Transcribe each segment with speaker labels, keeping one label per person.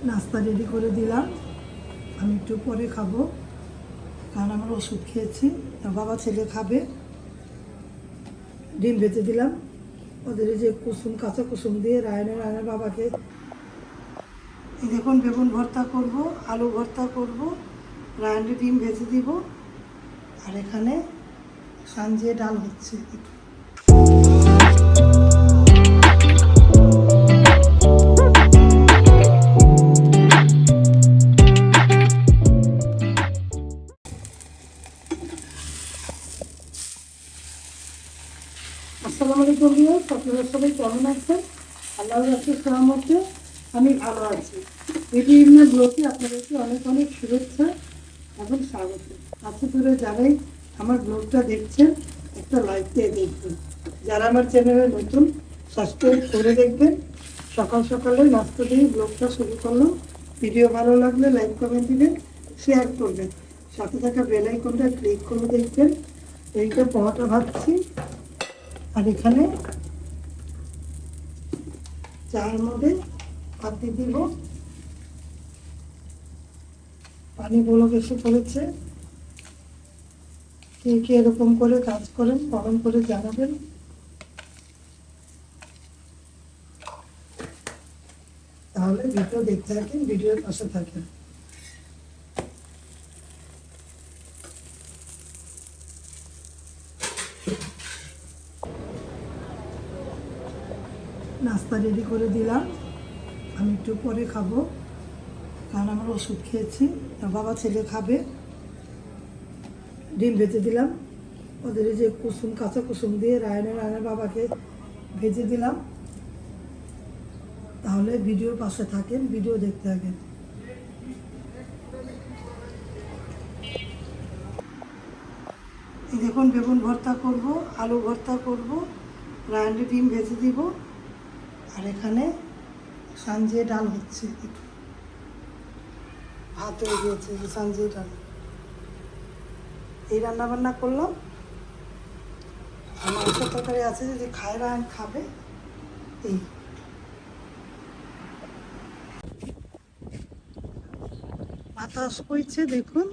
Speaker 1: নাস্তা রেডি করে দিলাম। আমি একটু পরে খাবো, কারণ আমার ওষুধ খেয়েছি। বাবা ছেলে খাবে। ডিম ভেজে দিলাম ওদের, যে কুসুম, কাঁচা কুসুম দিয়ে রায়নের বাবাকে। এই দেখুন, বেগুন ভর্তা করব, আলু ভর্তা করব, রায়নের ডিম ভেজে দিব, আর এখানে সাঞ্জিয়ে ডাল হচ্ছে। আসসালামু আলাইকুম ভিউয়ার্স, আপনারা সবাই কেমন আছেন? আল্লাহর রাসূলের রহমতে আমি ভালো আছি। বিভিন্ন ব্লগে আপনাদেরকে অনেক অনেক শুভেচ্ছা এবং স্বাগত। আজকে ধরে যারাই আমার ব্লগটা দেখছেন, একটা লাইক দিয়ে দেখবেন। যারা আমার চ্যানেলে নতুন, সাবস্ক্রাইব করে দেখবেন। সকাল সকালে নাস্তা দিয়ে ব্লগটা শুরু করলাম। ভিডিও ভালো লাগলে লাইক কমেন্ট দিবেন, শেয়ার করবেন, সাথে থাকা বেল আইকনটা ক্লিক করে দেখবেন। এইটা পরোটা ভাজছি, আর এখানে চায়ের মধ্যে পাতি দিব। পানি বলক এসে পড়েছে। কে কে এরকম করে কাজ করেন গরম করে জানাবেন। তাহলে ভিডিও দেখতে থাকেন, ভিডিওর পাশে থাকেন। নাস্তা রেডি করে দিলাম। আমি একটু পরে খাবো, কারণ আমার ওষুধ খেয়েছি। বাবা ছেলে খাবে। ডিম ভেজে দিলাম ওদের, যে কুসুম, কাঁচা কুসুম দিয়ে রায়নের বাবাকে ভেজে দিলাম। তাহলে ভিডিওর পাশে থাকেন, ভিডিও দেখতে থাকেন। এই দেখুন, বেগুন ভর্তা করব, আলু ভর্তা করব, রায়নের ডিম ভেজে দিব, আর এখানে সাঞ্জিয়ে ডাল হচ্ছে। ভাত হয়ে গিয়েছে, সাঞ্জিয়ে ডাল। এই রান্না বান্না করলাম। আর মাংস তরকারি আছে, যদি খায় রায়ন খাবে। এই বাতাস বইছে দেখুন।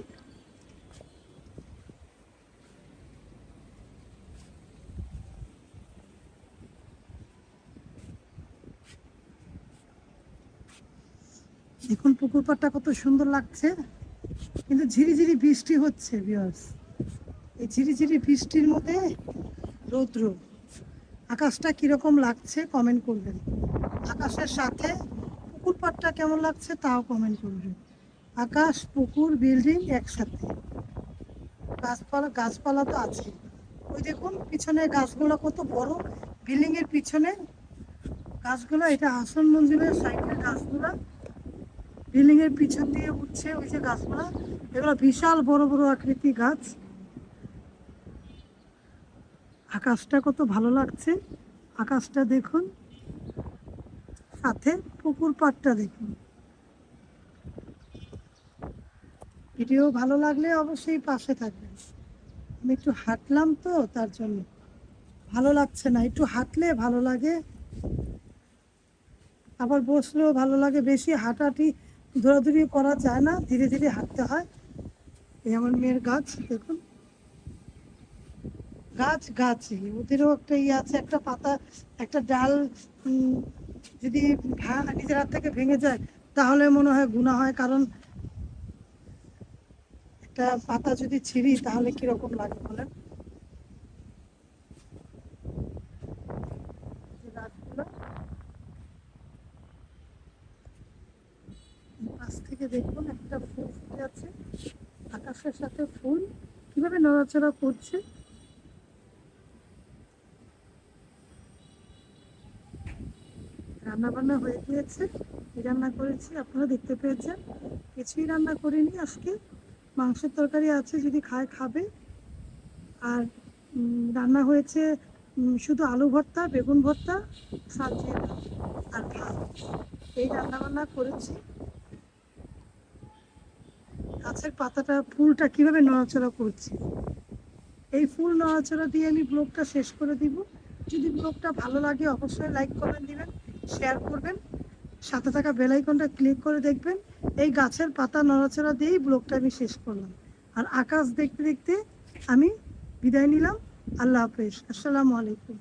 Speaker 1: দেখুন পুকুর পাড়টা কত সুন্দর লাগছে, কিন্তু ঝিরিঝিরি বৃষ্টি হচ্ছে ভিউয়ার্স। এই ঝিরিঝিরি বৃষ্টির মধ্যে রৌদ্র। আকাশটা কিরকম লাগছে কমেন্ট করবেন। আকাশের সাথে পুকুর পাড়টা কেমন লাগছে তাও কমেন্ট করবেন। আকাশ, পুকুর, বিল্ডিং একসাথে। গাছপালা তো আছে। ওই দেখুন পিছনে গাছগুলো কত বড়, বিল্ডিং এর পিছনে গাছগুলো। এটা হাসান মঞ্জিলের সাইডের গাছগুলো, বিল্ডিং এর পিছন দিয়ে উঠছে ওই যে গাছগুলো। এগুলো বিশাল বড় বড় আকৃতি গাছ। আকাশটা কত ভালো লাগছে, আকাশটা দেখুন, সাথে পুকুর পাড়টা দেখুন। ভিডিও ভালো লাগলে অবশ্যই পাশে থাকবেন। আমি একটু হাঁটলাম তো, তার জন্য ভালো লাগছে না। একটু হাঁটলে ভালো লাগে, আবার বসলেও ভালো লাগে। বেশি হাঁটাহাঁটি দৌড়াদৌড়ি করা যায় না, ধীরে ধীরে হাঁটতে হয়। এই আমার মেয়ের গাছ দেখুন, গাছই ওদেরও একটা ইয়ে আছে। একটা পাতা, একটা ডাল যদি নিজের হাত থেকে ভেঙে যায় তাহলে মনে হয় গুনাহ হয়। কারণ একটা পাতা যদি ছিঁড়ি তাহলে কিরকম লাগে বলেন। গাছগুলো পাশ থেকে দেখুন, একটা ফুল ফুটে আছে। আকাশের সাথে ফুল কিভাবে নড়াচড়া করছে। রান্না বান্না হয়ে গিয়েছে। কি রান্না করেছি আপনারা দেখতে পেয়েছেন। কিছুই রান্না করিনি আজকে। মাংসের তরকারি আছে, যদি খায় খাবে। আর রান্না হয়েছে শুধু আলু ভর্তা, বেগুন ভর্তা, সবজি আর ভাত। এই রান্না বান্না করেছি। গাছের পাতাটা, ফুলটা কিভাবে নড়াচড়া করছে। এই ফুল নড়াচড়া দিয়ে আমি ব্লগটা শেষ করে দিব। যদি ব্লগটা ভালো লাগে অবশ্যই লাইক কমেন্ট দিবেন, শেয়ার করবেন। সাথে থাকা বেল আইকনটা ক্লিক করে দেখবেন। এই গাছের পাতা নড়াচড়া দিয়েই ব্লগটা আমি শেষ করলাম। আর আকাশ দেখতে দেখতে আমি বিদায় নিলাম। আল্লাহ হাফেজ, আসসালামু আলাইকুম।